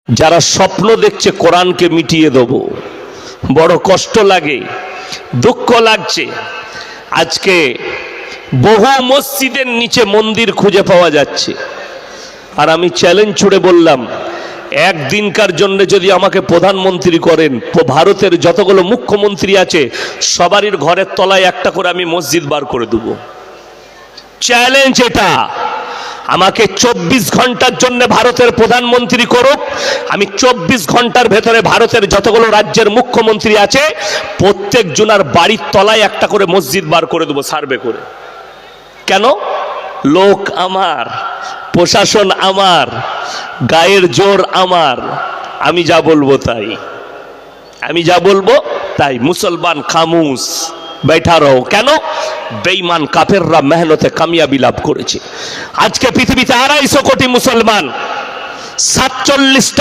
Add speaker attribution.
Speaker 1: যারা স্বপ্ন দেখছে কোরআনকে মিটিয়ে দেব, বড় কষ্ট লাগে, দুঃখ লাগছে। আজকে বহু মসজিদের নিচে মন্দির খুঁজে পাওয়া যাচ্ছে। আর আমি চ্যালেঞ্জ ছুড়ে বললাম, একদিনকার জন্য যদি আমাকে প্রধানমন্ত্রী করেন, ভারতের যতগুলো মুখ্যমন্ত্রী আছে সবারই ঘরের তলায় একটা করে আমি মসজিদ বার করে দেব। চ্যালেঞ্জ এটা। আমাকে 24 ঘন্টার জন্য ভারতের প্রধানমন্ত্রী করুক, আমি 24 ঘন্টার ভেতরে ভারতের যতগুলো রাজ্যের মুখ্যমন্ত্রী আছে প্রত্যেক জনার বাড়ির তলায় একটা করে মসজিদ বার করে দেবো সার্ভে করে। কেন? লোক আমার, প্রশাসন আমার, গায়ের জোর আমার, আমি যা বলবো তাই, আমি যা বলবো তাই। মুসলমান খামুস बैठा रहो। কেন? বেঈমান কাফেররা মেহনতে কামিয়াবি লাভ করেছে। আজকে পৃথিবীতে 250 কোটি মুসলমান, 47